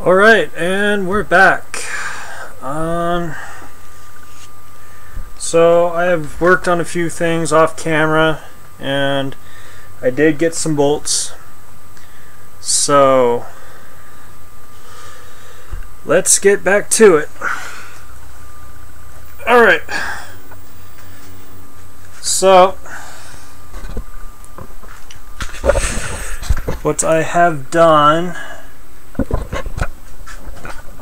Alright, and we're back. So I have worked on a few things off camera, and I did get some bolts. So let's get back to it. Alright. So what I have done,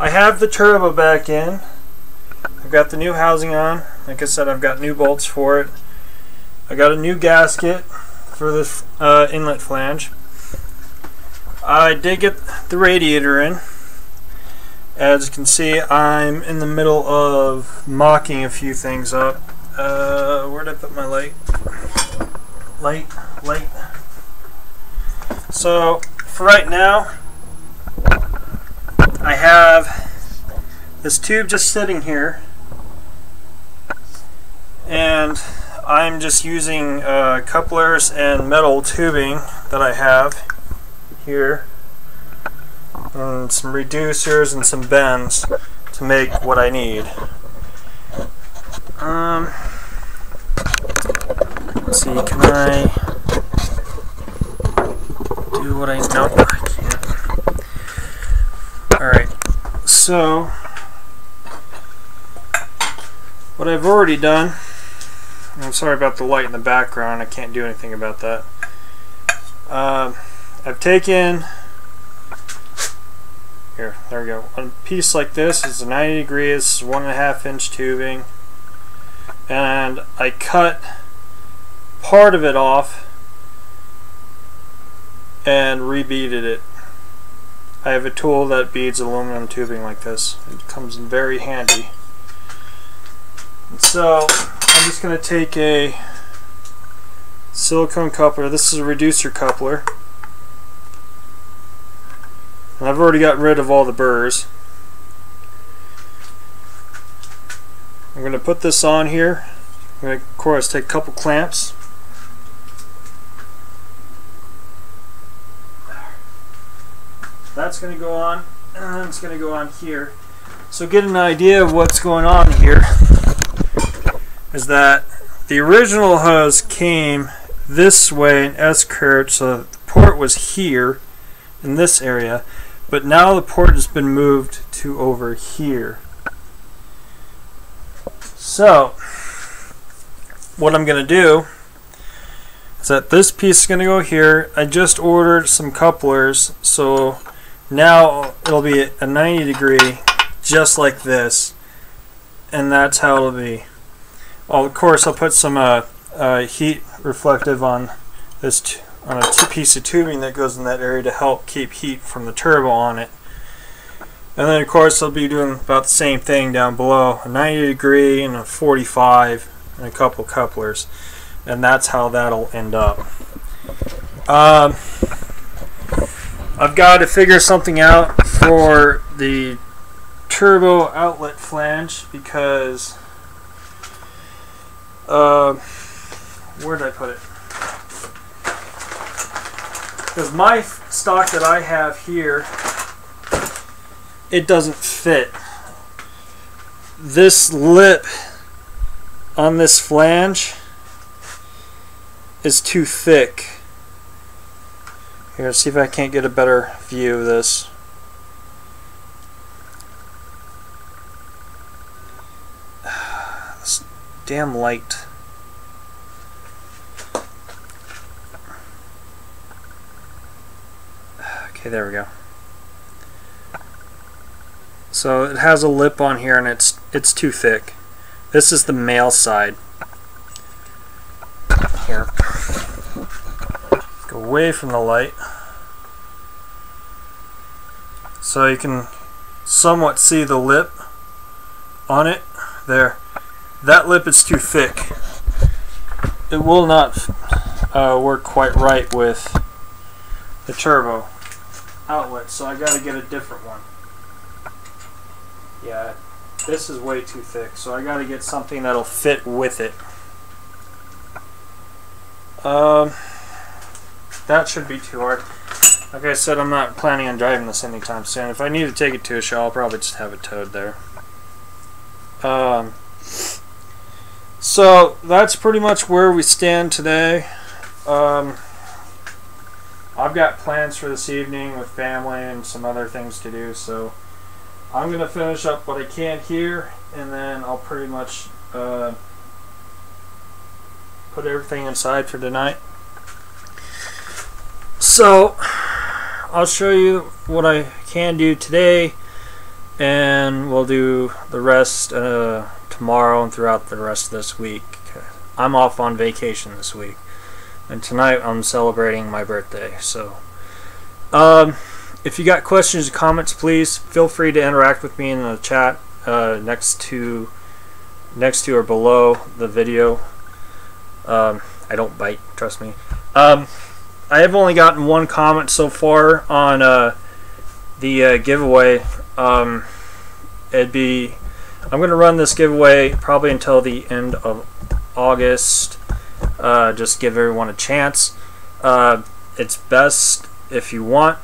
I have the turbo back in. I've got the new housing on. Like I said, I've got new bolts for it. I got a new gasket for this inlet flange. I did get the radiator in. As you can see, I'm in the middle of mocking a few things up. Where did I put my light? Light. So, for right now, I have this tube just sitting here, and I'm just using couplers and metal tubing that I have here, and some reducers and some bends to make what I need. Let's see, can I do what I know? I can't. Alright, so what I've already done, I'm sorry about the light in the background, I can't do anything about that. I've taken, there we go, a piece like this is 90 degrees, 1.5 inch tubing, and I cut part of it off and rebeaded it. I have a tool that beads aluminum tubing like this. It comes in very handy. And so I'm just going to take a silicone coupler. This is a reducer coupler. And I've already got rid of all the burrs. I'm going to put this on here. I'm going to, of course, take a couple clamps. That's going to go on, and it's going to go on here. So get an idea of what's going on here is that the original hose came this way in S-curve, so the port was here in this area, but now the port has been moved to over here. So what I'm going to do is that this piece is going to go here. I just ordered some couplers, so now it'll be a 90 degree just like this, and that's how it'll be. Well, of course I'll put some heat reflective on this on a piece of tubing that goes in that area to help keep heat from the turbo on it. And then of course I'll be doing about the same thing down below, a 90 degree and a 45 and a couple couplers, and that's how that'll end up. I've got to figure something out for the turbo outlet flange because where did I put it? Because my stock that I have here, it doesn't fit. This lip on this flange is too thick. Here, see if I can't get a better view of this. This damn light. Okay, there we go. So it has a lip on here, and it's too thick. This is the male side. Here. Go away from the light so you can somewhat see the lip on it. There. That lip is too thick. It will not work quite right with the turbo outlet, so I gotta get a different one. Yeah, this is way too thick, so I gotta get something that'll fit with it. That should be too hard. Like I said, I'm not planning on driving this anytime soon. If I need to take it to a show, I'll probably just have it towed there. So that's pretty much where we stand today. I've got plans for this evening with family and some other things to do, so I'm going to finish up what I can here, and then I'll pretty much put everything inside for tonight. So I'll show you what I can do today, and we'll do the rest tomorrow and throughout the rest of this week. I'm off on vacation this week, and tonight I'm celebrating my birthday. So if you got questions or comments, please feel free to interact with me in the chat next to or below the video. I don't bite, trust me. I have only gotten one comment so far on the giveaway. I'm going to run this giveaway probably until the end of August. Just give everyone a chance. It's best, if you want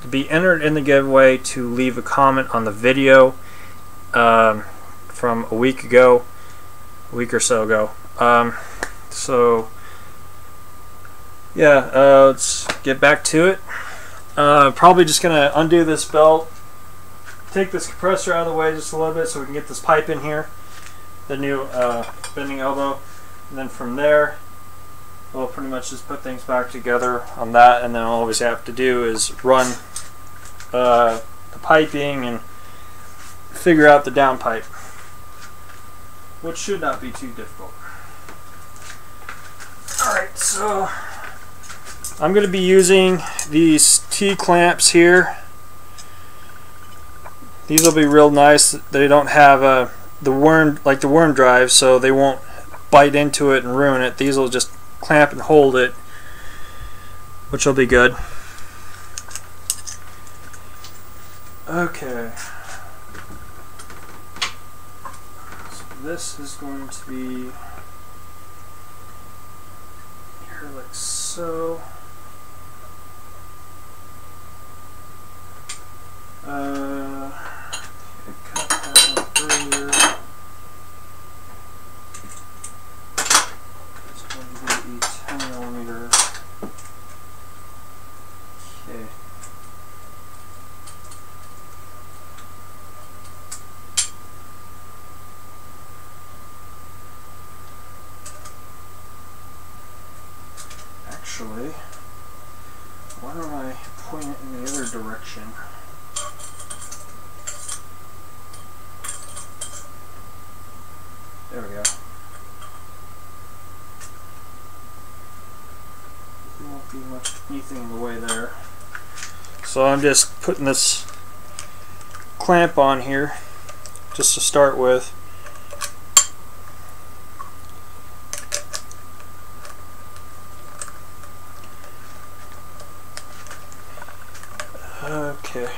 to be entered in the giveaway, to leave a comment on the video from a week or so ago. So yeah, let's get back to it. Probably just going to undo this belt, take this compressor out of the way just a little bit so we can get this pipe in here, the new bending elbow, and then from there we'll pretty much just put things back together on that, and then all we have to do is run the piping and figure out the downpipe, which should not be too difficult. Alright, so I'm going to be using these T-clamps here. These will be real nice. They don't have the worm drive, so they won't bite into it and ruin it. These will just clamp and hold it, which will be good. Okay. So this is going to be here like so. Cut that one earlier. It's going to be 10mm. Okay. Actually, why don't I point it in the other direction? There we go. There won't be anything in the way there. So I'm just putting this clamp on here just to start with. Okay.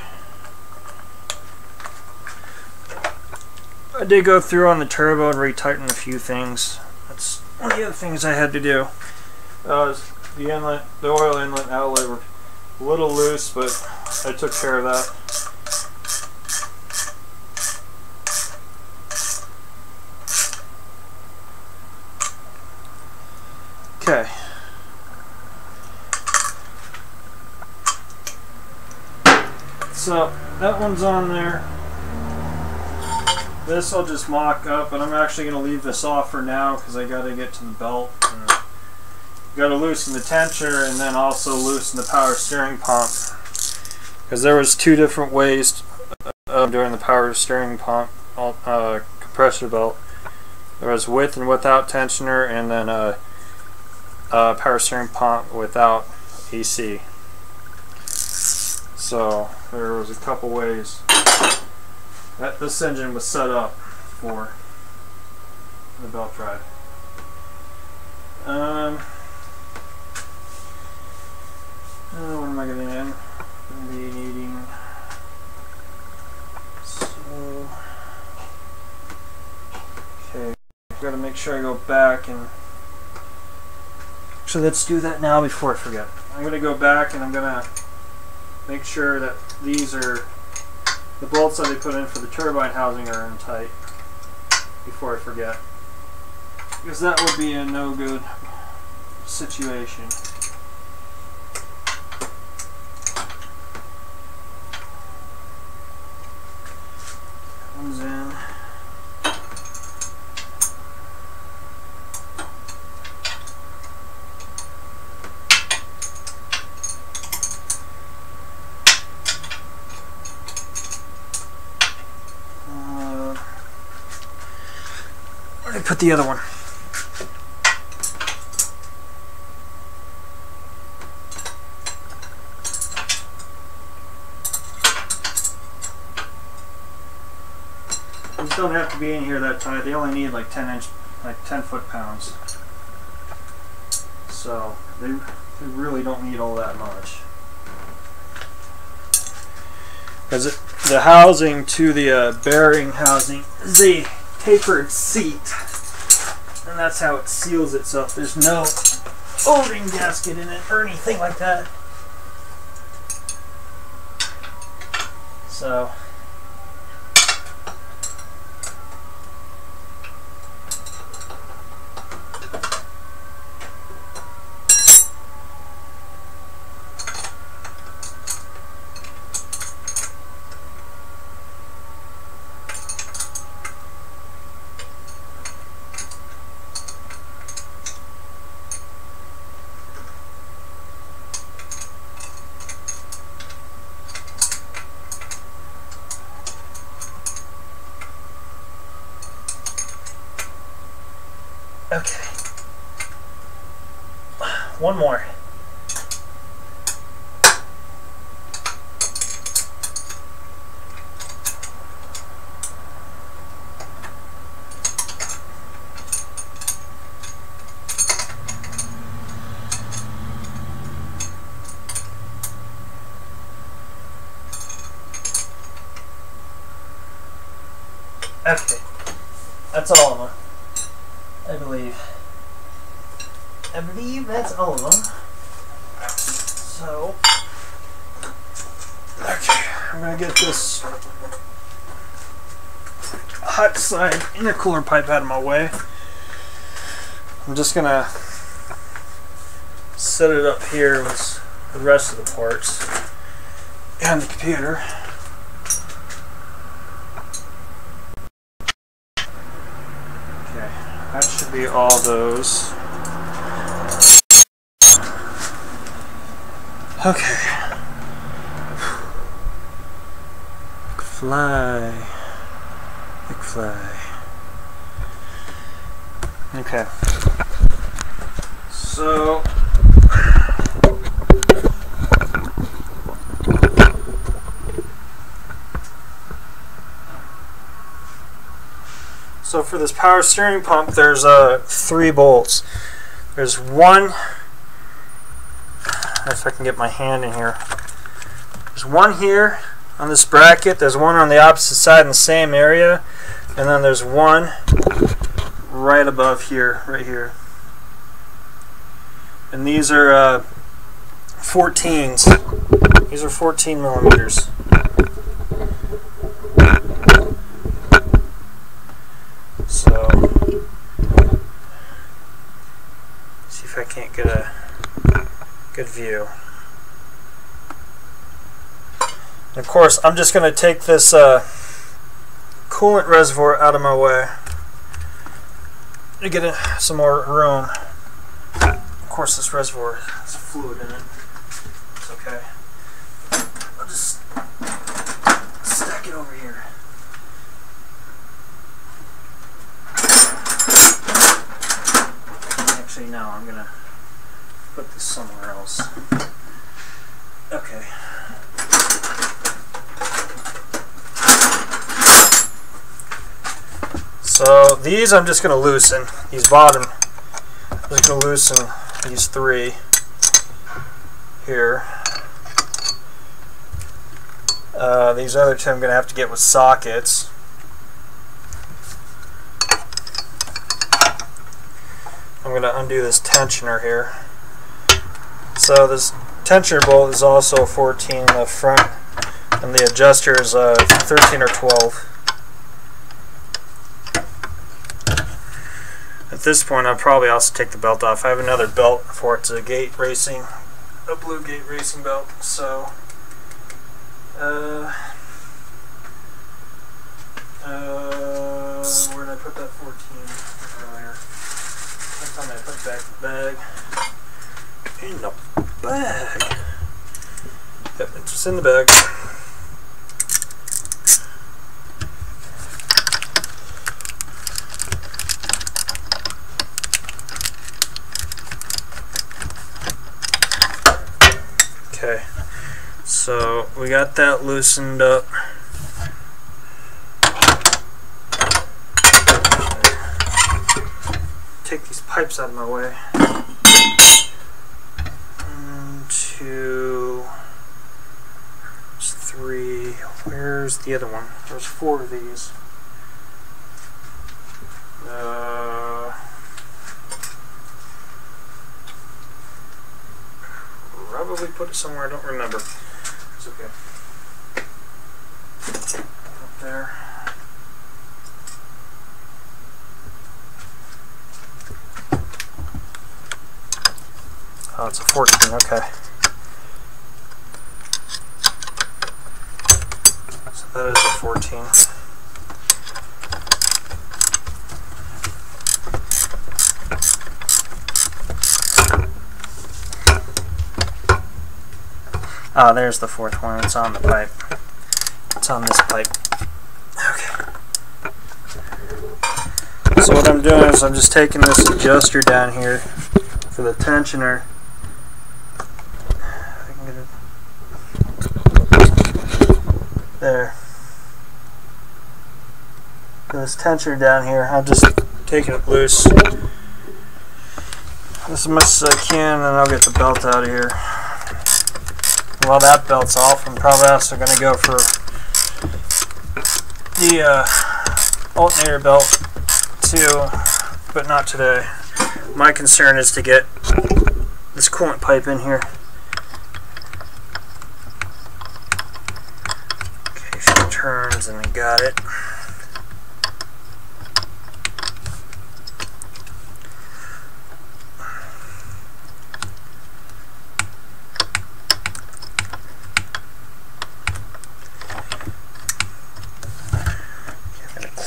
I did go through on the turbo and retighten a few things. That's one of the other things I had to do. The oil inlet and outlet were a little loose, but I took care of that. Okay. So that one's on there. This I'll just mock up, and I'm actually going to leave this off for now because I got to get to the belt. Got to loosen the tensioner and then also loosen the power steering pump, because there was two different ways doing the power steering pump compressor belt. There was with and without tensioner, and then power steering pump without AC. So there was a couple ways that this engine was set up for the belt drive. What am I going to need? I'm going to be needing, so, okay, I've got to make sure I go back and, actually let's do that now before I forget. I'm going to go back and I'm going to make sure that these are, the bolts that they put in for the turbine housing are in tight before I forget. Because that would be a no good situation. Comes in. Where did I put the other one? These don't have to be in here that tight. They only need like 10 foot-pounds. So they really don't need all that much. Because the housing to the bearing housing is a tapered seat, and that's how it seals itself. There's no O-ring gasket in it or anything like that. So okay. One more. Okay. That's all of them. I believe that's all of them. So, okay, I'm gonna get this hot side intercooler pipe out of my way. I'm just gonna set it up here with the rest of the parts and the computer. Okay, that should be all those. Okay. McFly. Okay. So for this power steering pump, there's 3 bolts. There's one. If I can get my hand in here. There's one here on this bracket, there's one on the opposite side in the same area, and then there's one right above here, right here. And these are 14s. These are 14 millimeters. So, see if I can't get a good view. And of course, I'm just going to take this coolant reservoir out of my way to get some more room. Of course, this reservoir has fluid in it. It's okay. I'll just stack it over here. Actually, no, I'm going to put this somewhere else. Okay. So these I'm just going to loosen. These bottom, I'm just going to loosen these 3 here. These other 2 I'm going to have to get with sockets. I'm going to undo this tensioner here. So this tensioner bolt is also 14 in the front, and the adjuster is 13 or 12. At this point, I'll probably also take the belt off. I have another belt for it. It's a gate racing, a blue gate racing belt. So, where did I put that 14 earlier? Next time I put it back in the bag. In the bag. Yep, it's just in the bag. Okay, so we got that loosened up. Take these pipes out of my way. 1, 2, 3. Where's the other one? There's 4 of these. Probably put it somewhere I don't remember. It's okay. Up there. Oh, it's a 14, okay. So that is a 14. Oh, there's the 4th one. It's on the pipe. It's on this pipe. Okay. So what I'm doing is I'm just taking this adjuster down here for the tensioner. If I can get it. There. For this tensioner down here, I'm just taking it loose as much as I can, and then I'll get the belt out of here. While that belt's off, I'm probably also going to go for the alternator belt too, but not today. My concern is to get this coolant pipe in here. Okay, a few turns and we got it.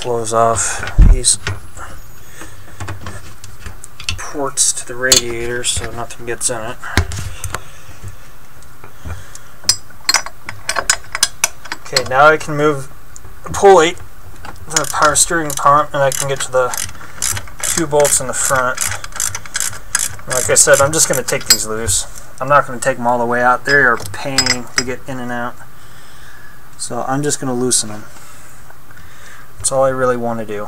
Close off these ports to the radiator so nothing gets in it. Okay, now I can move the pulley, the power steering pump, and I can get to the 2 bolts in the front. And like I said, I'm just going to take these loose. I'm not going to take them all the way out. They are a pain to get in and out. So I'm just going to loosen them. That's all I really want to do.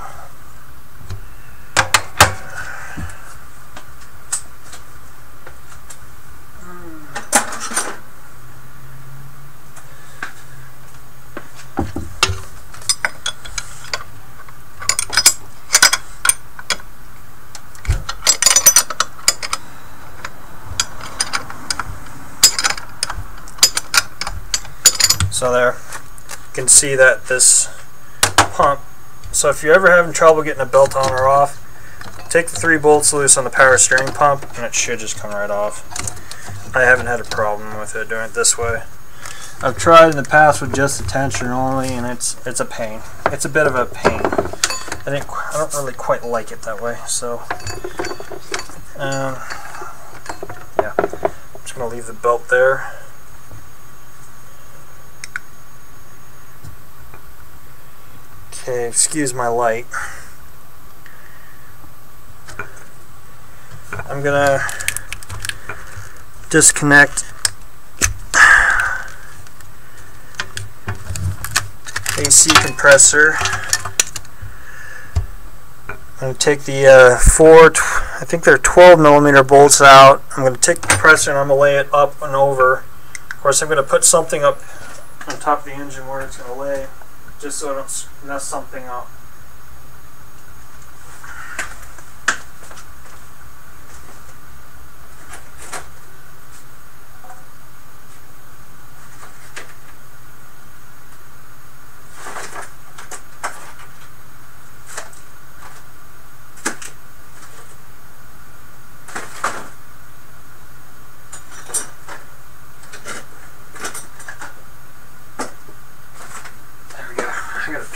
So there, you can see that this pump. So if you're ever having trouble getting a belt on or off, take the 3 bolts loose on the power steering pump and it should just come right off. I haven't had a problem with it doing it this way. I've tried in the past with just the tensioner only, and it's a pain. It's a bit of a pain. I don't really quite like it that way. So yeah, I'm just gonna leave the belt there. Okay, excuse my light. I'm gonna disconnect AC compressor. I'm gonna take the I think they're 12mm bolts out. I'm gonna take the compressor and I'm gonna lay it up and over. Of course, I'm gonna put something up on top of the engine where it's gonna lay, just so I don't mess something up.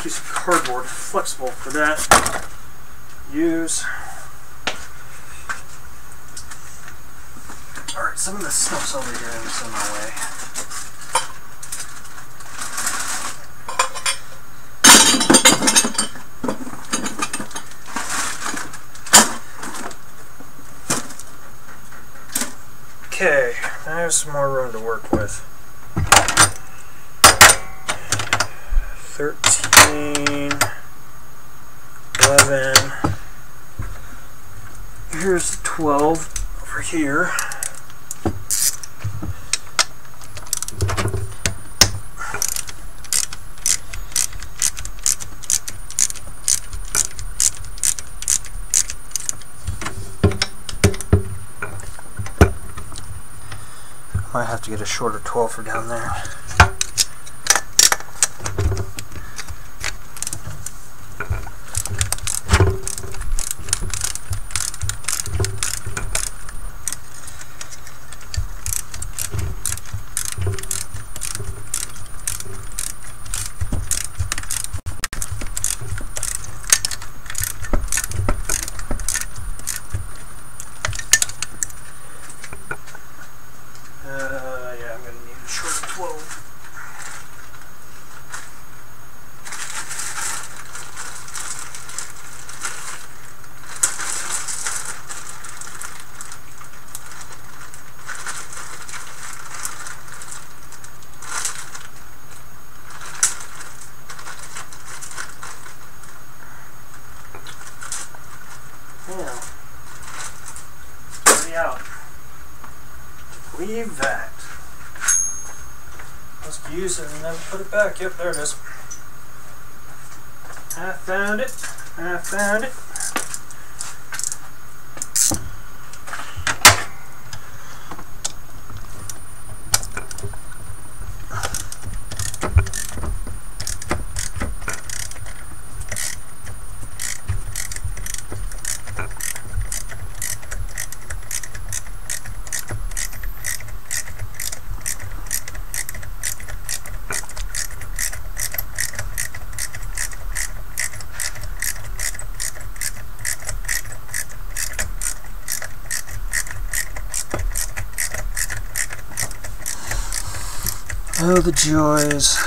piece of cardboard, flexible for that. Use. Alright, some of this stuff's over here and it's in my way. Okay, there's some more room to work with. 13, 11, here's 12 over here. Might have to get a shorter 12 for down there. Yeah, I'm going to need a shorter 12. Now, ready out. Leave that. Must use it and never put it back. Yep, there it is. I found it. I found it. Oh, the joys.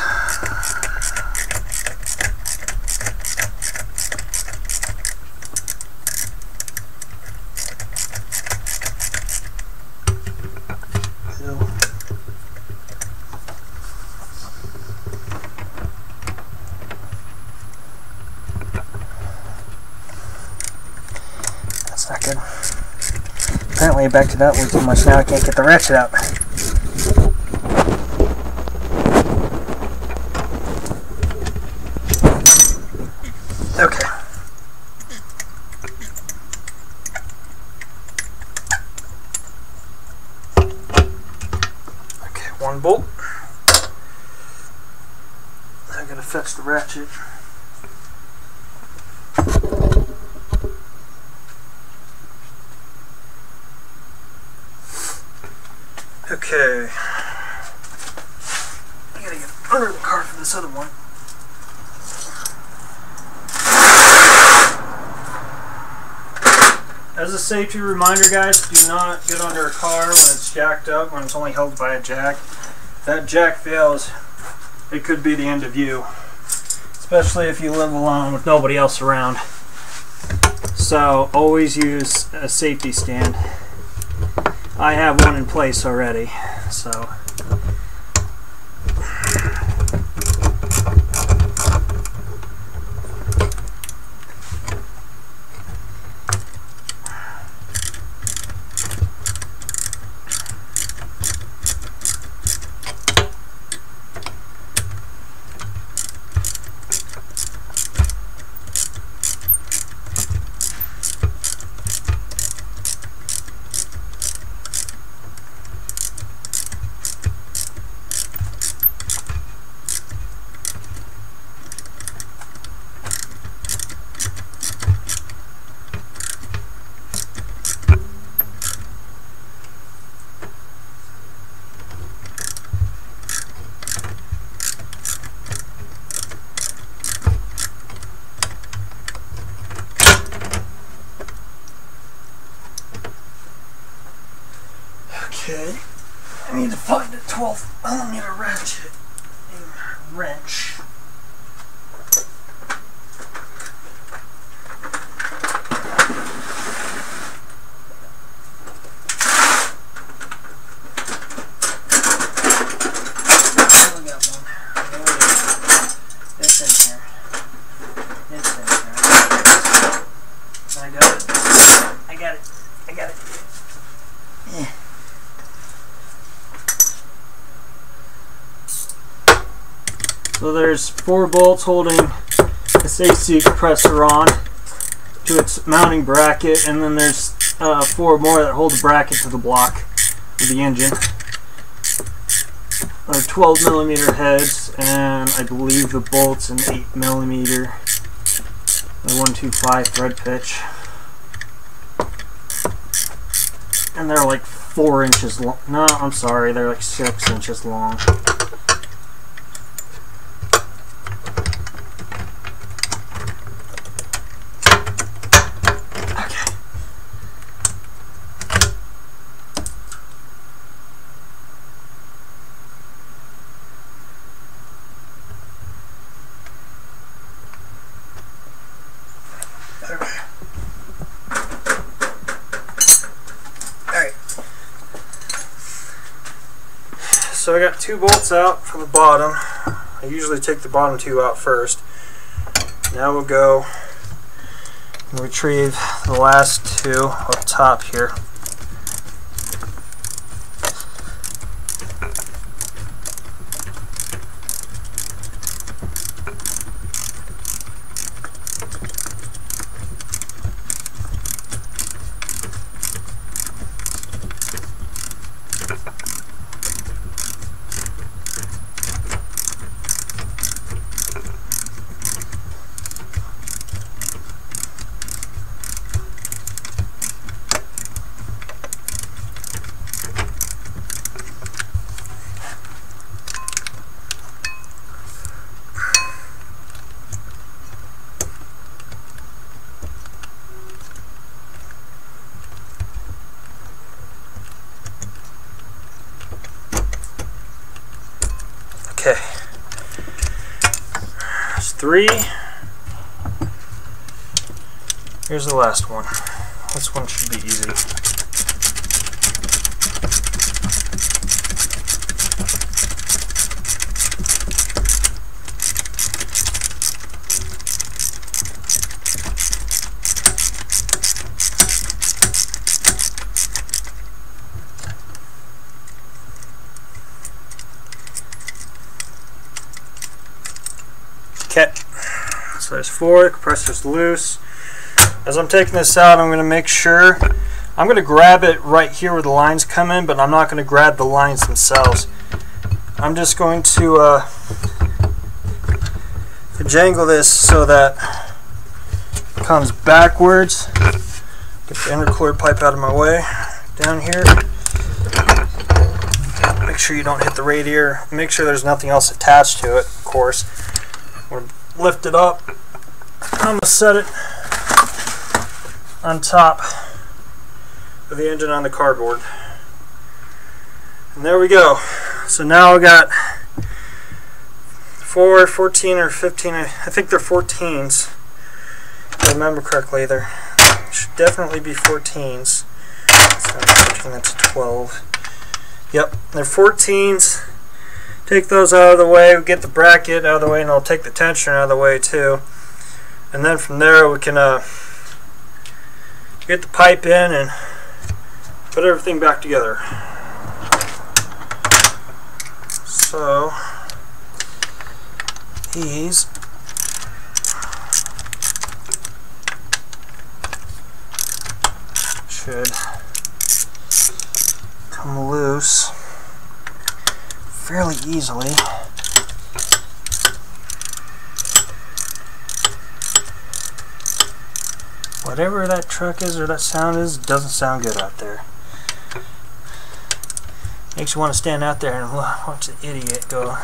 That's not good. Apparently I backed it up way too much now. I can't get the ratchet out. Okay. Okay, one bolt. I'm gonna fetch the ratchet. Okay. I gotta get under the car for this other one. As a safety reminder, guys, do not get under a car when it's jacked up, when it's only held by a jack. If that jack fails, it could be the end of you. Especially if you live alone with nobody else around. So, always use a safety stand. I have one in place already, so... So there's 4 bolts holding this AC compressor on to its mounting bracket, and then there's 4 more that hold the bracket to the block of the engine. They're 12mm heads, and I believe the bolt's an 8mm, a 125 thread pitch, and they're like 4 inches long. No, I'm sorry, they're like 6 inches long. So I got 2 bolts out from the bottom. I usually take the bottom 2 out first. Now we'll go and retrieve the last 2 up top here. Okay, there's 3. Here's the last one. This one should be easy. Okay, so there's 4, the compressor's loose. As I'm taking this out, I'm going to make sure, I'm going to grab it right here where the lines come in, but I'm not going to grab the lines themselves. I'm just going to jangle this so that it comes backwards. Get the intercooler pipe out of my way. Down here. Make sure you don't hit the radiator. Make sure there's nothing else attached to it, of course. I'm going to lift it up. I'm going to set it on top of the engine on the cardboard. And there we go. So now I got 4, 14, or 15. I think they're 14s. If I remember correctly, there should definitely be 14s. It's not 14, that's 12. Yep, they're 14s. Take those out of the way, get the bracket out of the way, and I'll take the tensioner out of the way too. And then from there we can get the pipe in and put everything back together. So these should come loose fairly easily. Whatever that truck is or that sound is, doesn't sound good out there. Makes you want to stand out there and watch the idiot go.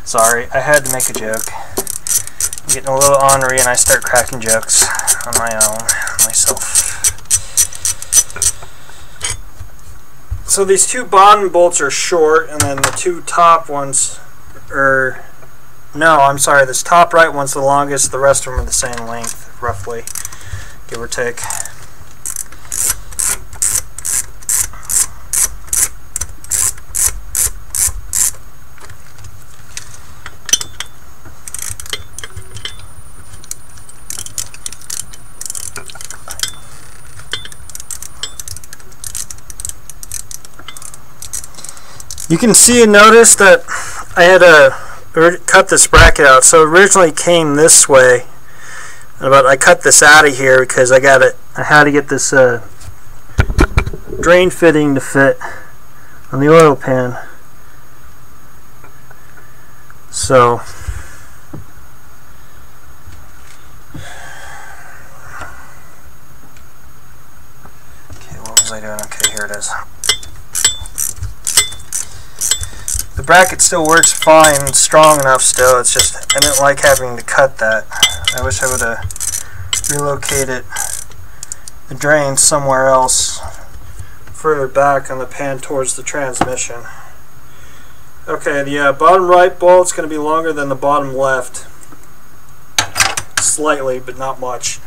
Sorry, I had to make a joke. I'm getting a little ornery and I start cracking jokes on my own, myself. So these 2 bottom bolts are short, and then the 2 top ones are... No, I'm sorry, this top right one's the longest, the rest of them are the same length, roughly, give or take. You can see and notice that I had to cut this bracket out. So it originally came this way, but I cut this out of here because I had to get this drain fitting to fit on the oil pan. So okay, what was I doing? Okay, here it is. The bracket still works fine, strong enough still. It's just I didn't like having to cut that. I wish I would have relocated the drain somewhere else, further back on the pan towards the transmission. Okay, the bottom right bolt's going to be longer than the bottom left. Slightly, but not much.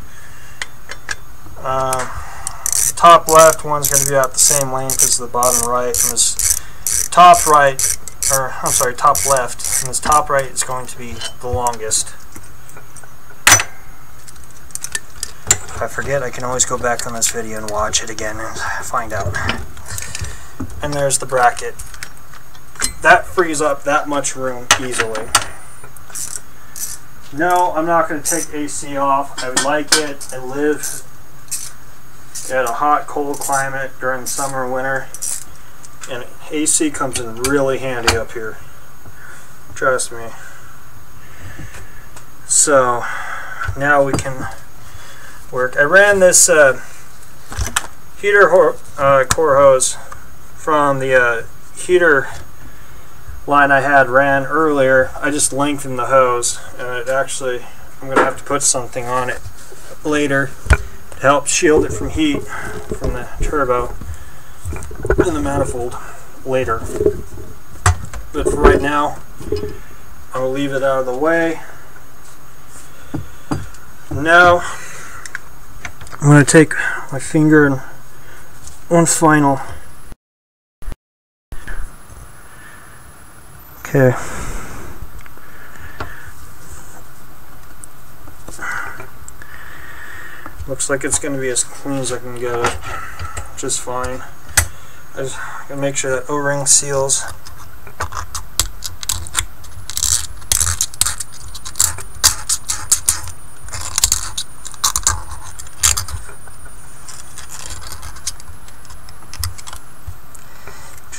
Top left one's going to be about the same length as the bottom right, and this top right, or I'm sorry, top left, and this top right is going to be the longest. If I forget, I can always go back on this video and watch it again and find out. And there's the bracket. That frees up that much room easily. No, I'm not going to take AC off. I like it. I live in a hot, cold climate during the summer and winter, and AC comes in really handy up here. Trust me. So now we can work. I ran this heater core hose from the heater line I had ran earlier. I just lengthened the hose, and it actually, I'm going to have to put something on it later to help shield it from heat from the turbo and the manifold later. But for right now, I will leave it out of the way. Now I'm going to take my finger and one final. Okay. Looks like it's going to be as clean as I can get it. Just fine. I just gotta make sure that O-ring seals.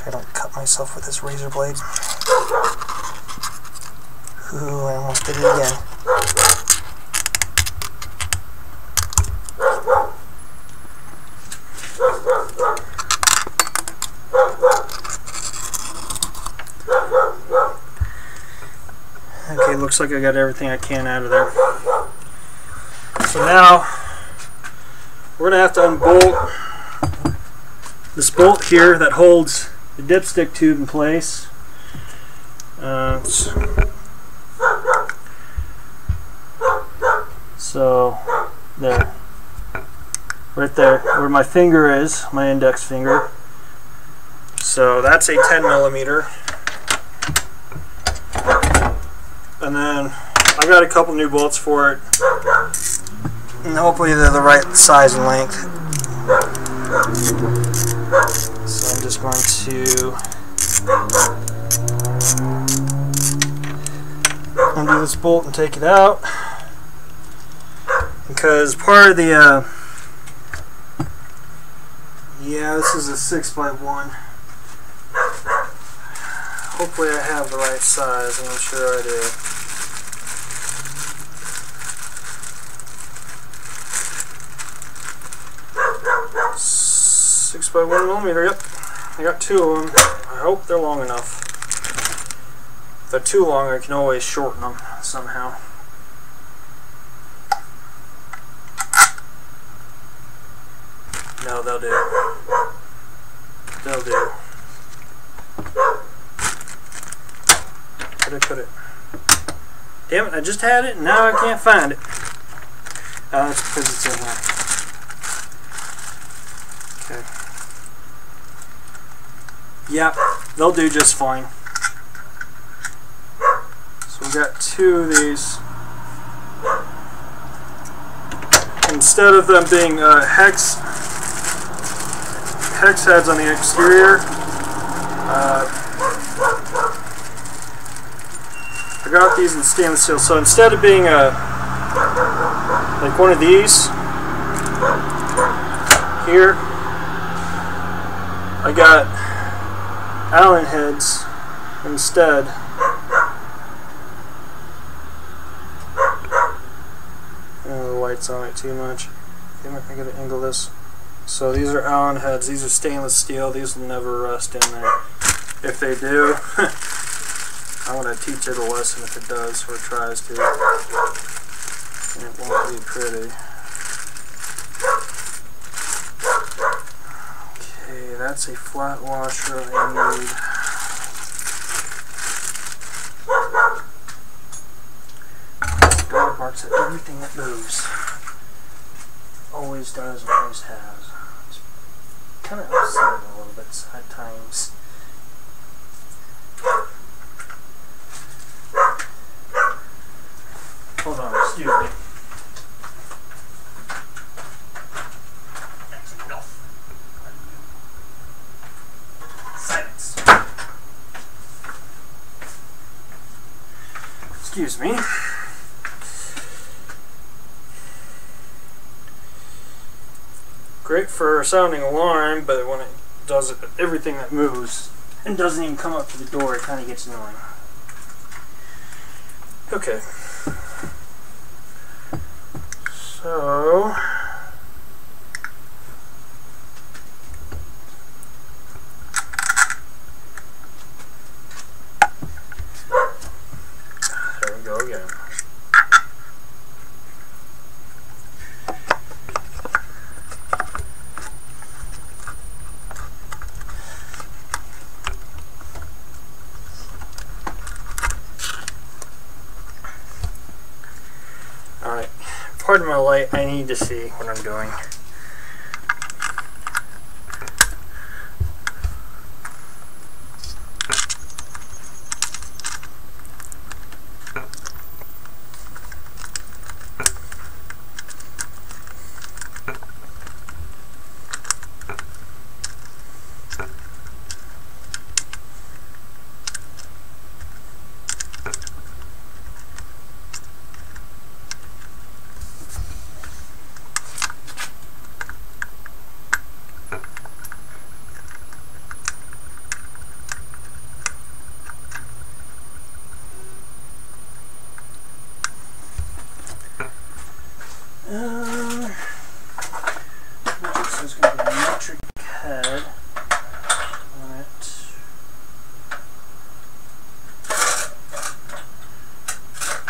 I don't cut myself with this razor blade. Ooh, I almost did it again. Okay, looks like I got everything I can out of there. So now we're gonna have to unbolt this bolt here that holds the dipstick tube in place. So there, right there where my finger is, my index finger. So that's a 10 millimeter. And then I got a couple new bolts for it, and hopefully they're the right size and length. So I'm just going to undo this bolt and take it out, because part of the yeah, this is a 6x1. Hopefully I have the right size, and I'm sure I do. Six by 1 millimeter, yep. I got two of them. I hope they're long enough. If they're too long, I can always shorten them somehow. No, they'll do. They'll do. Where'd I put it? Damn it, I just had it and now I can't find it. Oh, that's because it's in there. Okay. Yep, they'll do just fine. So we got two of these. Instead of them being hex heads on the exterior, I got these in stainless steel, so instead of being a like one of these here, I got Allen heads instead. Oh, the light's on it too much. I gotta angle this. So these are Allen heads. These are stainless steel. These will never rust in there. If they do, I'm gonna teach it a lesson if it does or tries to. And it won't be pretty. Okay, that's a flat washer I need. Dog barks at everything that moves. Always does and always has. It's kind of upsetting a little bit at times. Hold on, excuse me. Silence. Excuse me. Great for sounding alarm, but when it does it, everything that moves and doesn't even come up to the door, it kind of gets annoying. Okay. So there we go again. Alright, pardon my light, I need to see what I'm doing. This is going to be a metric head on it.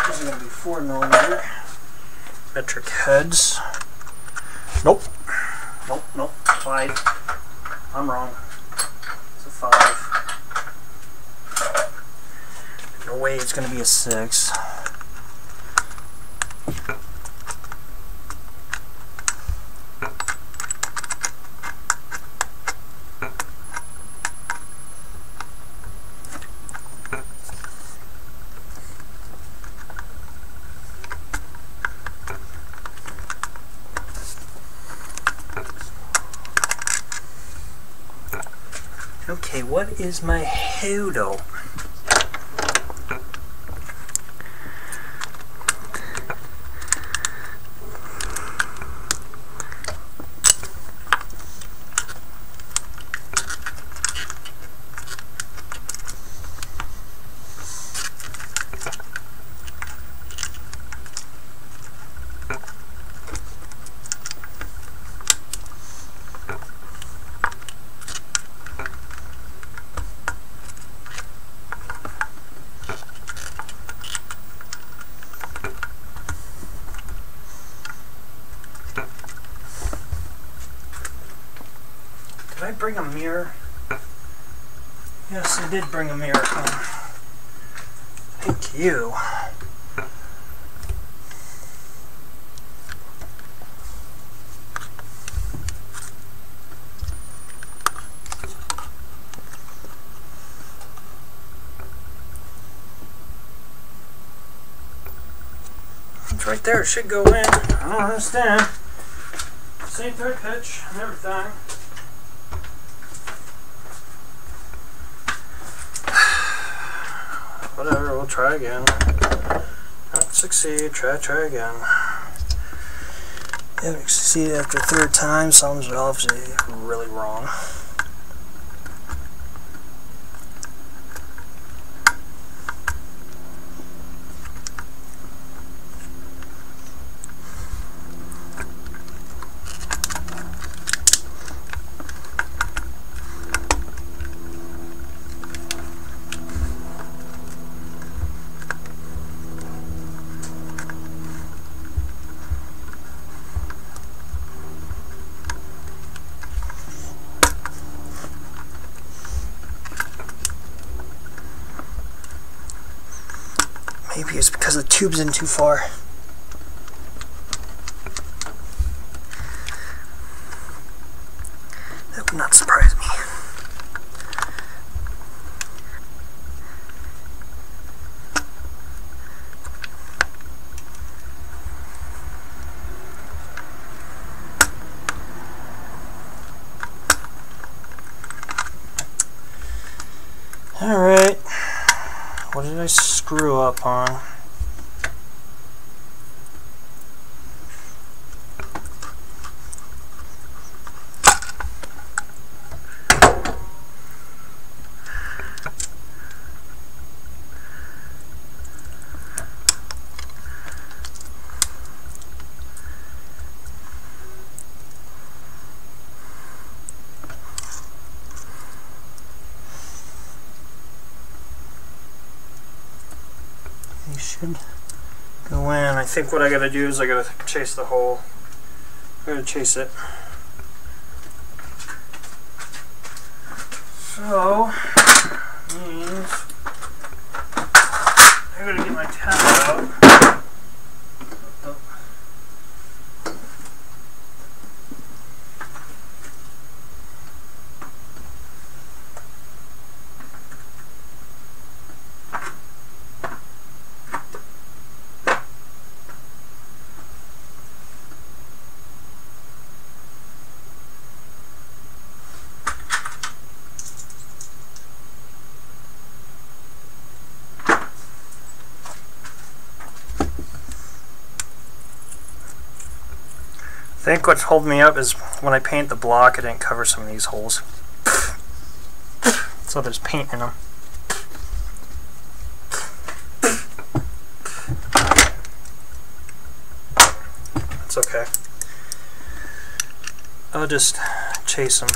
These are going to be 4mm metric heads. Nope. Nope, nope. 5. I'm wrong. It's a 5. No way it's going to be a 6. Okay, what is my hoodle? Did I bring a mirror? Yes, I did bring a mirror home. Thank you. It's right there, it should go in. I don't understand. Same thread pitch and everything. Whatever, we'll try again. Not succeed, try again. If you succeed after the third time, something's obviously really wrong. Maybe it's because the tube's in too far. That would not surprise me. Alright. What did I screw up on? Should go in. I think what I gotta do is I gotta chase the hole. I gotta chase it. So means I gotta get my tab out. I think what's holding me up is when I paint the block, I didn't cover some of these holes. So there's paint in them. That's okay. I'll just chase them.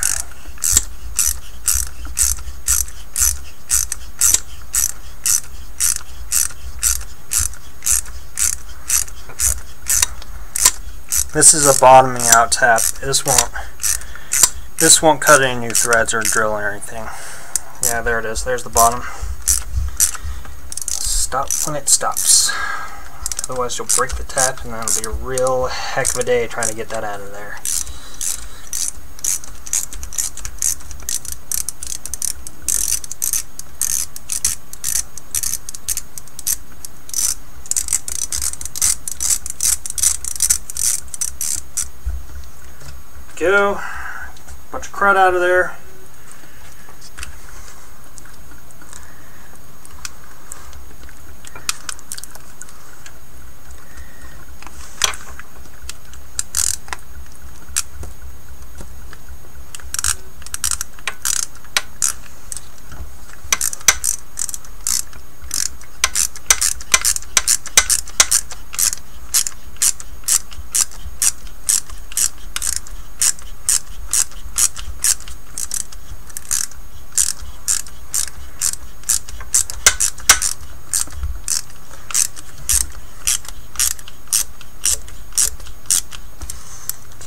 This is a bottoming out tap. This won't cut any new threads or drill or anything. Yeah, there it is. There's the bottom. Stop when it stops. Otherwise you'll break the tap and that'll be a real heck of a day trying to get that out of there. Go. Bunch of crud out of there.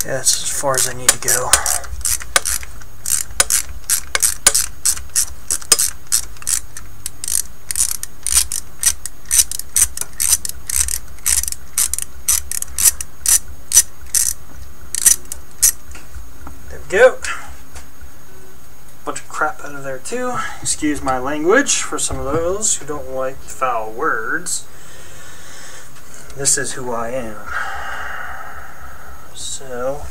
Yeah, that's as far as I need to go. There we go. Bunch of crap out of there too. Excuse my language for some of those who don't like foul words. This is who I am. So,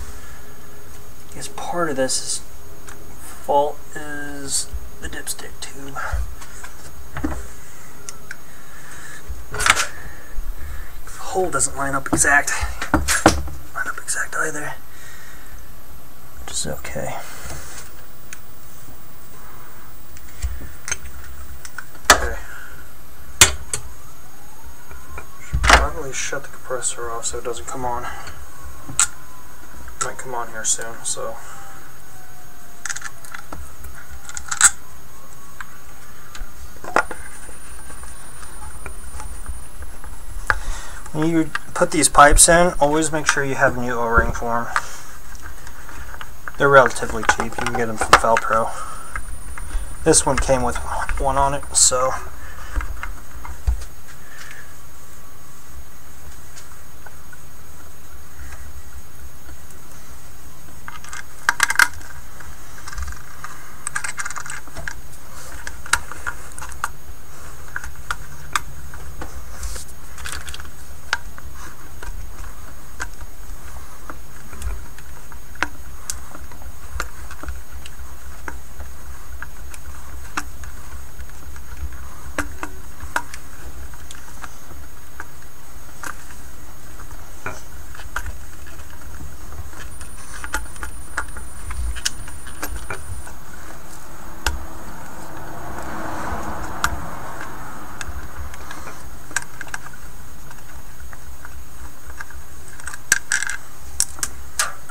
I guess part of this fault is the dipstick tube. hole doesn't line up exact either, which is okay. Okay. Should probably shut the compressor off so it doesn't come on. Might come on here soon, so. When you put these pipes in, always make sure you have new O-ring for them. They're relatively cheap. You can get them from Felpro. This one came with one on it, so.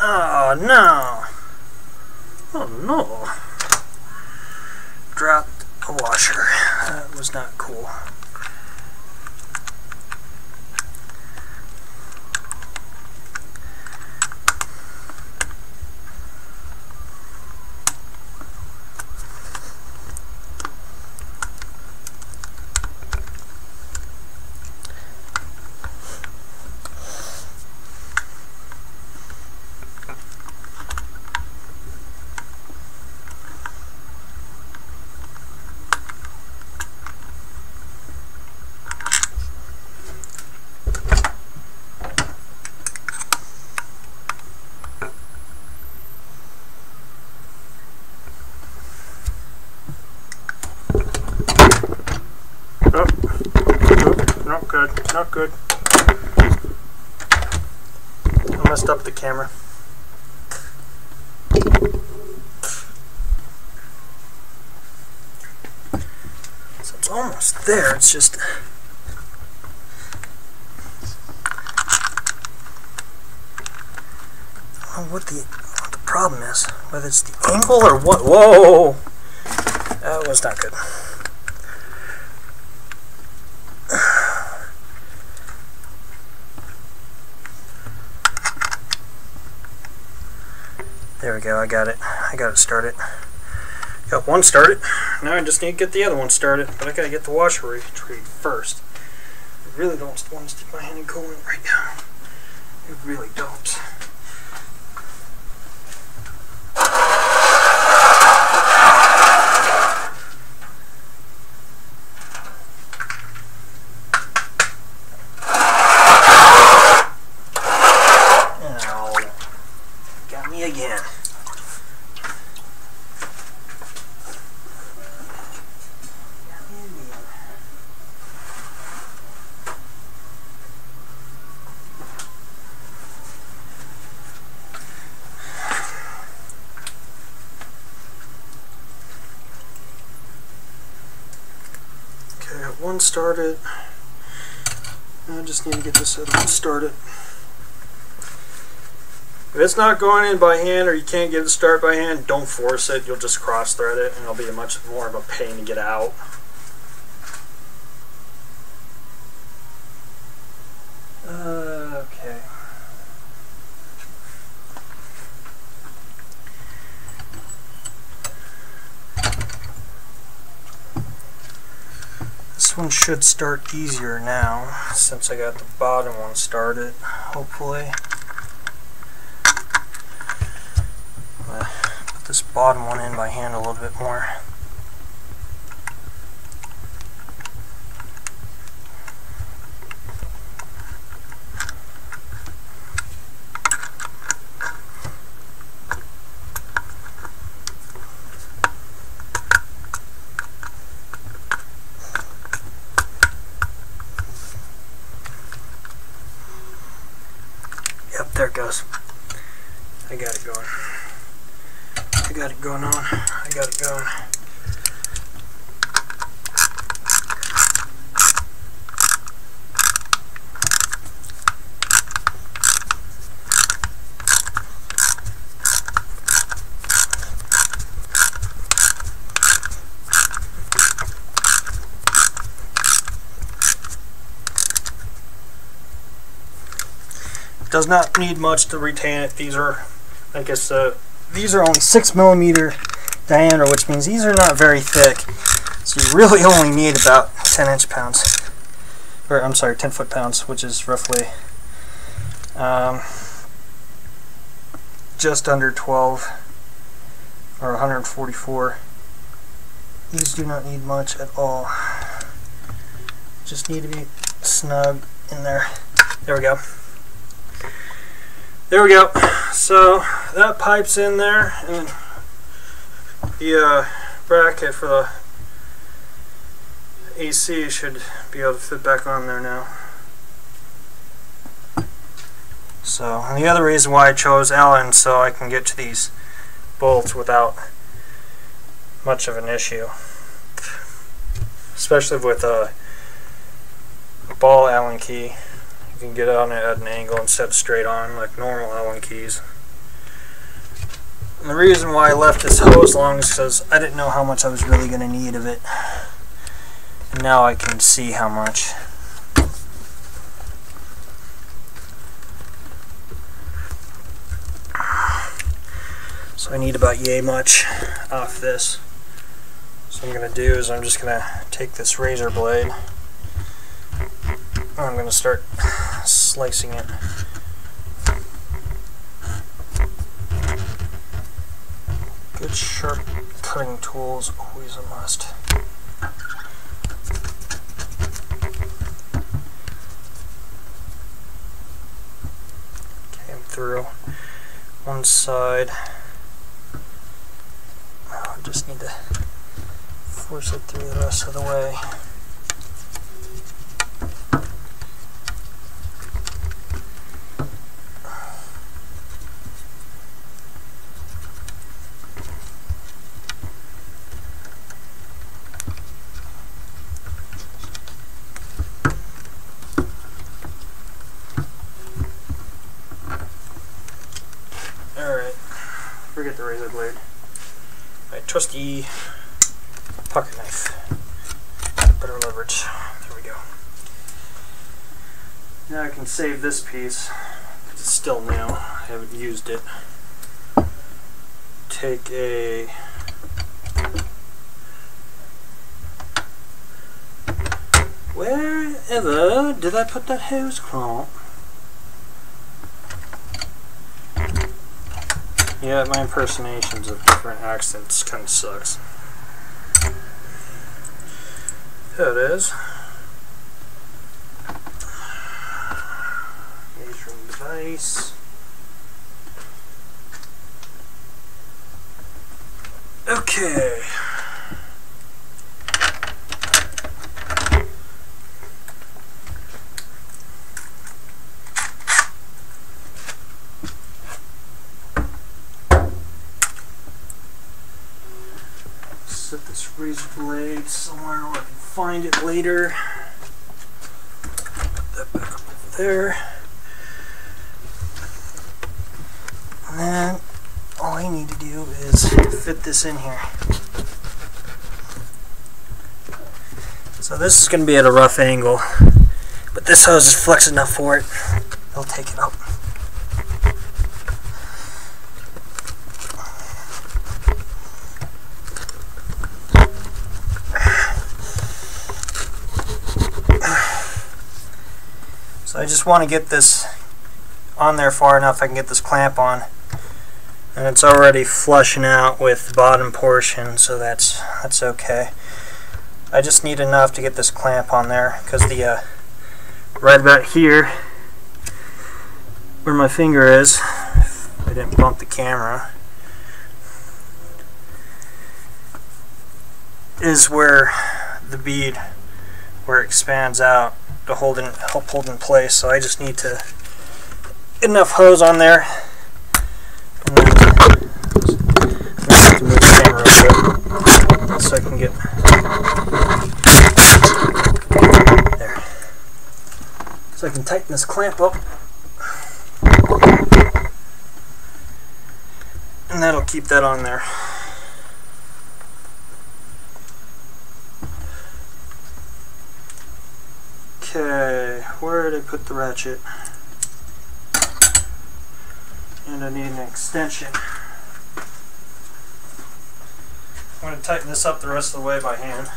Oh no! Oh no! Dropped a washer. That was not cool. Not good, not good. I messed up the camera. So it's almost there, it's just... I don't know what the problem is. Whether it's the angle or what. Whoa! That was not good. There we go, I got it started. Got one started. Now I just need to get the other one started, but I gotta get the washer retrieved first. I really don't want to stick my hand in coolant right now. I really don't. Again. Okay, I got one started. I just need to get this other one started. If it's not going in by hand or you can't get it to start by hand, don't force it. You'll just cross thread it and it'll be much more of a pain to get out. Okay. This one should start easier now since I got the bottom one started, hopefully. Put this bottom one in by hand a little bit more. There it goes. I got it going. I got it going on. I got it going. Does not need much to retain it. These are, I guess, these are only 6mm diameter, which means these are not very thick. So you really only need about 10 inch-pounds, or I'm sorry, 10 foot-pounds, which is roughly just under 12 or 144. These do not need much at all. Just need to be snug in there. There we go. There we go. So that pipe's in there, and the bracket for the AC should be able to fit back on there now. So, and the other reason why I chose Allen, so I can get to these bolts without much of an issue, especially with a ball Allen key. You can get it on it at an angle instead of straight on like normal Allen keys. And the reason why I left this hose long is because I didn't know how much I was really going to need of it. And now I can see how much. So I need about yay much off this. So what I'm going to do is I'm just going to take this razor blade, I'm going to start slicing it. Good sharp cutting tools, always a must. Okay, I'm through one side. I just need to force it through the rest of the way. Alright, forget the razor blade. My trusty pocket knife. Better leverage. There we go. Now I can save this piece, because it's still new. I haven't used it. Take a wherever did I put that hose clamp? Yeah, my impersonations of different accents kind of sucks. There it is. Measuring device. Okay. Set this razor blade somewhere where I can find it later. Put that back up over there. And then all I need to do is fit this in here. So this is going to be at a rough angle, but this hose is flex enough for it. It'll take it up. So I just want to get this on there far enough I can get this clamp on, and it's already flushing out with the bottom portion, so that's okay. I just need enough to get this clamp on there, because the right about here where my finger is, if I didn't bump the camera, is where the bead, where it expands out to help hold in place. So I just need to enough hose on there. And then I'm gonna have to move the camera a bit so I can get there. So I can tighten this clamp up. And that'll keep that on there. Okay, where did I put the ratchet? And I need an extension. I'm going to tighten this up the rest of the way by hand.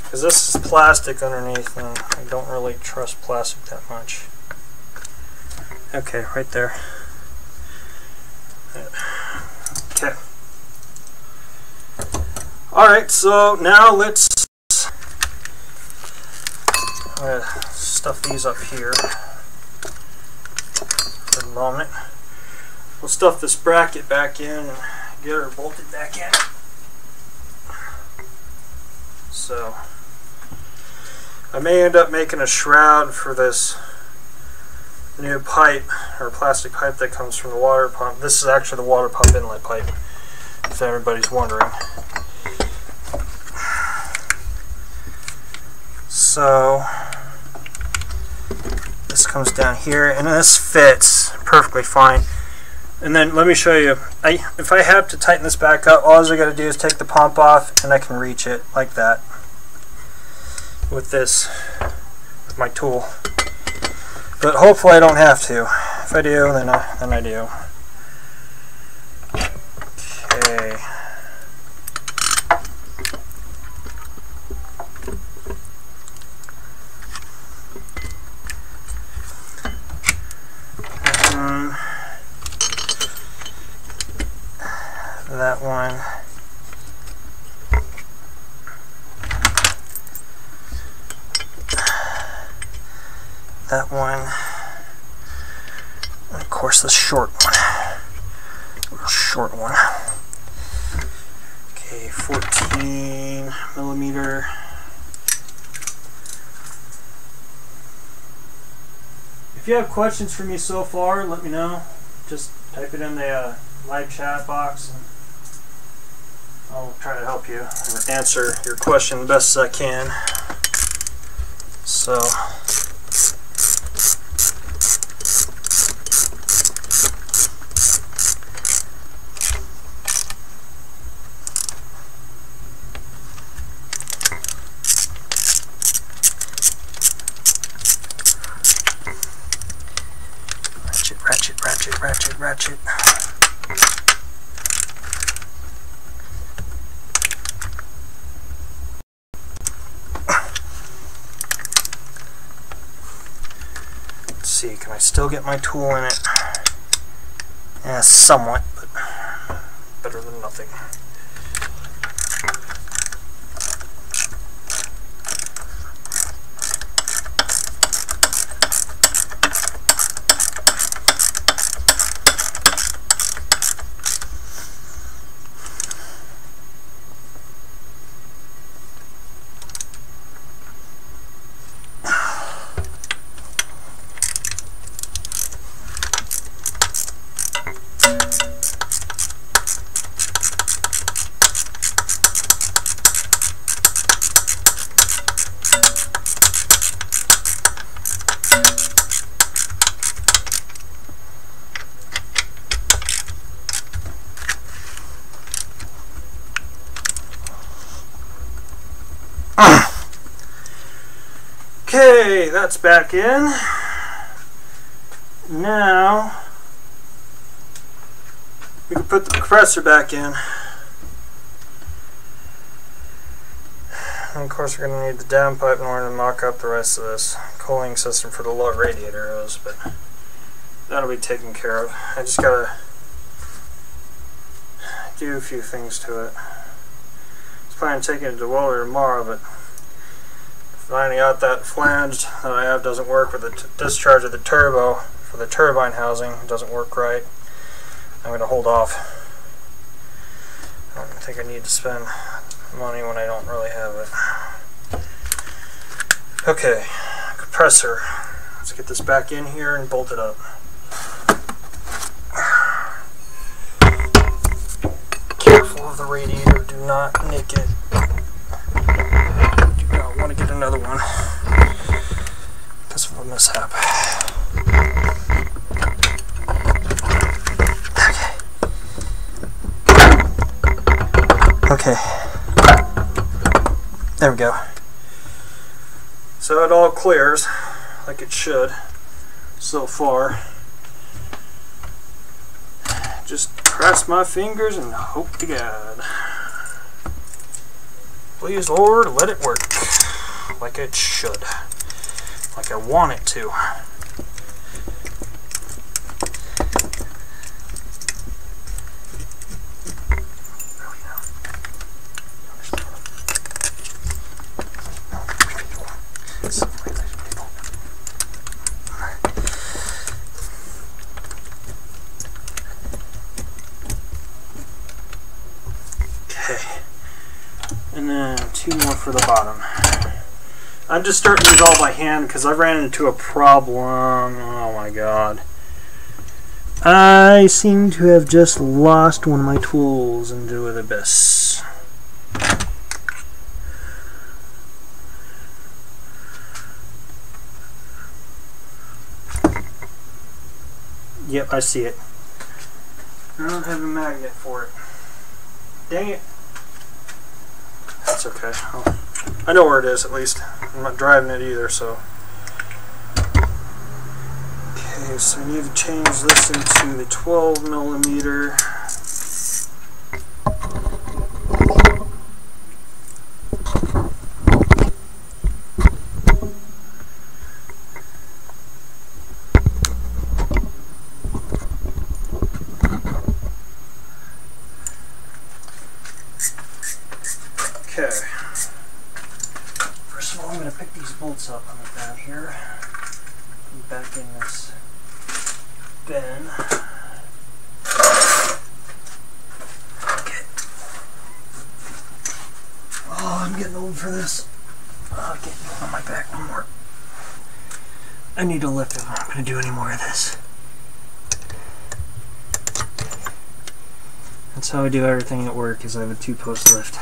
Because this is plastic underneath and I don't really trust plastic that much. Okay, right there. Okay. Alright, so now let's stuff these up here for the moment. We'll stuff this bracket back in and get her bolted back in. So I may end up making a shroud for this new pipe, or plastic pipe that comes from the water pump. This is actually the water pump inlet pipe, if everybody's wondering. So this comes down here, and this fits perfectly fine. And then let me show you. If I have to tighten this back up, all I got to do is take the pump off, and I can reach it like that with this, with my tool. But hopefully I don't have to. If I do, then I do. Okay. That one. That one. And of course the short one. Real short one. Okay, 14 millimeter. If you have questions for me so far, let me know. Just type it in the live chat box and I'll try to help you and answer your question the best as I can. So ratchet. Let's see, can I still get my tool in it? Yeah, somewhat, but better than nothing. Okay, that's back in. Now we can put the compressor back in. And of course we're going to need the downpipe in order to mock up the rest of this cooling system for the low radiator hose, but that'll be taken care of. I just gotta do a few things to it. I was planning on taking it to welder tomorrow, but finding out that flange that I have doesn't work with the discharge of the turbo for the turbine housing. It doesn't work right. I'm going to hold off. I don't think I need to spend money when I don't really have it. Okay, compressor. Let's get this back in here and bolt it up. Careful of the radiator, do not nick it. Do not want to get another one because of a mishap. Okay. There we go. So it all clears like it should so far. Just cross my fingers and hope to God. Please, Lord, let it work like it should. Like I want it to. And then 2 more for the bottom. I'm just starting these all by hand because I ran into a problem. Oh my god. I seem to have just lost one of my tools into the abyss. Yep, I see it. I don't have a magnet for it. Dang it. That's okay. I know where it is at least. I'm not driving it either, so. Okay, so I need to change this into the 12mm. Okay. First of all, I'm going to pick these bolts up on the down here. Back in this bin. Okay. Oh, I'm getting old for this. Oh, I can't do it on my back no more. I need to lift it. I'm not going to do any more of this. That's how I do everything at work, is I have a 2-post lift.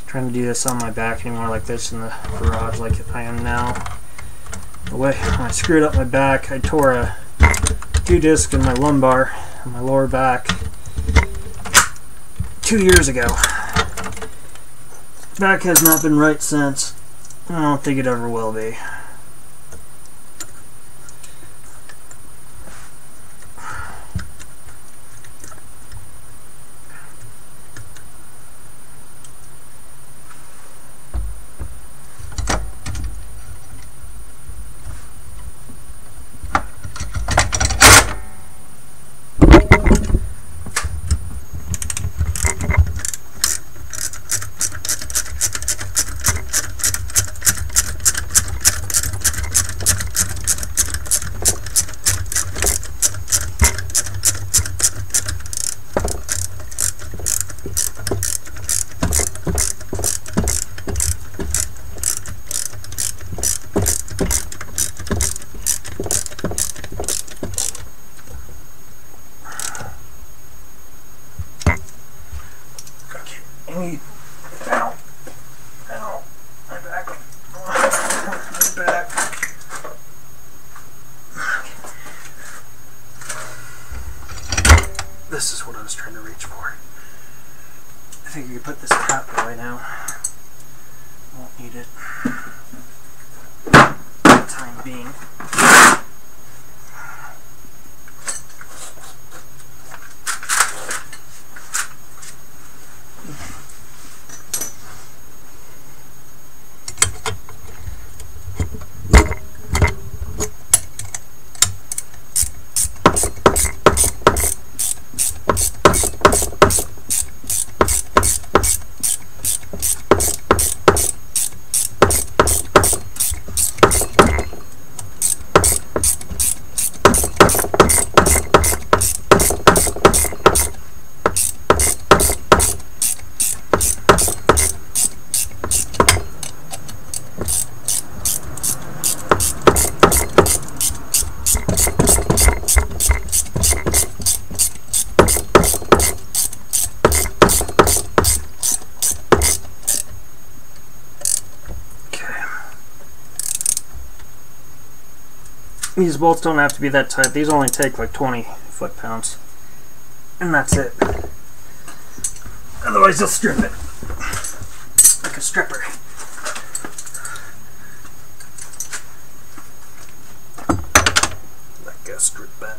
Trying to do this on my back anymore like this in the garage like I am now. The way when I screwed up my back, I tore a 2 disc in my lumbar and my lower back 2 years ago. Back has not been right since. I don't think it ever will be. Ow, my back. My back. This is what I was trying to reach for. I think we can put this cap away now. Won't need it for the time being. These bolts don't have to be that tight. These only take like 20 foot-pounds. And that's it. Otherwise you'll strip it. Like a stripper. Like a strip bent.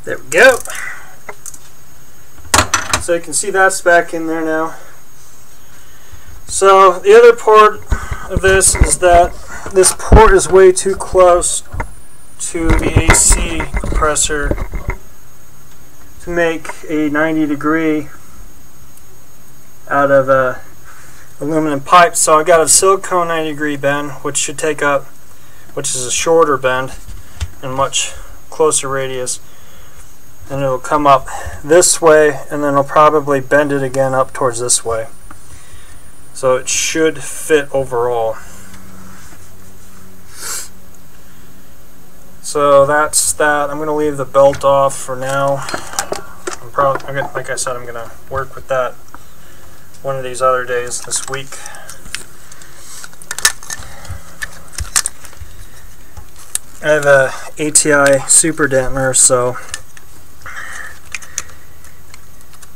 There we go. So you can see that's back in there now. So the other part of this is that this port is way too close to the AC compressor to make a 90-degree out of a aluminum pipe. So I got a silicone 90-degree bend, which is a shorter bend and much closer radius. And it'll come up this way, and then I'll probably bend it again up towards this way. So it should fit overall. So that's that. I'm going to leave the belt off for now. Like I said, I'm going to work with that one of these other days this week. I have a ATI super dampener, so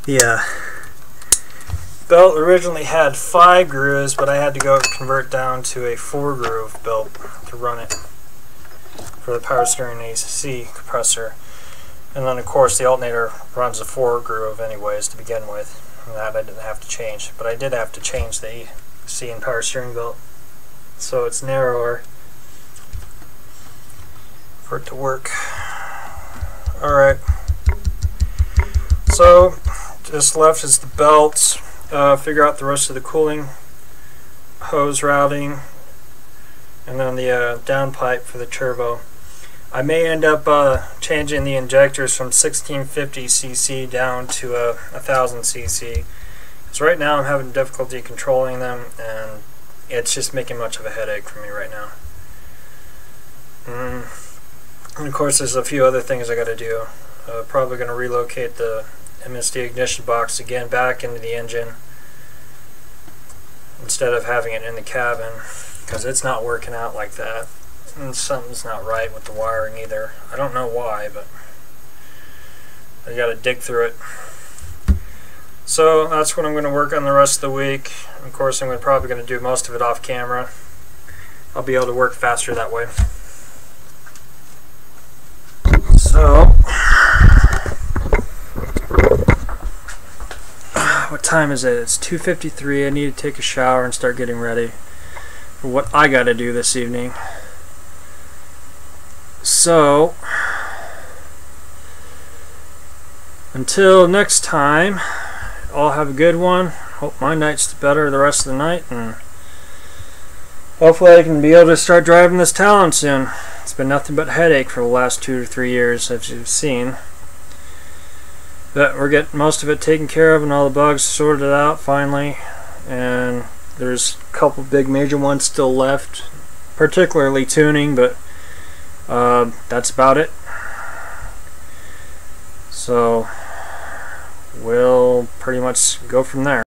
the belt originally had 5 grooves, but I had to go convert down to a 4-groove belt to run it for the power steering AC compressor. And then of course the alternator runs a 4-groove anyways to begin with, and that I didn't have to change. But I did have to change the AC and power steering belt, so it's narrower for it to work. Alright, so just left is the belts. Figure out the rest of the cooling hose routing, and then the downpipe for the turbo. I may end up changing the injectors from 1650 cc down to 1000 cc, because right now I'm having difficulty controlling them, and it's just making much of a headache for me right now. And of course there's a few other things I got to do. Probably going to relocate the MSD ignition box again back into the engine instead of having it in the cabin, because it's not working out like that, and something's not right with the wiring either. I don't know why, but I got to dig through it. So that's what I'm going to work on the rest of the week. Of course I'm probably going to do most of it off camera. I'll be able to work faster that way. So what time is it? It's 2:53. I need to take a shower and start getting ready for what I gotta do this evening. So until next time, all have a good one. Hope my night's better the rest of the night, and hopefully I can be able to start driving this Talon soon. It's been nothing but headache for the last 2 to 3 years, as you've seen. But we're getting most of it taken care of and all the bugs sorted out finally. And there's a couple big major ones still left, particularly tuning, but that's about it. So we'll pretty much go from there.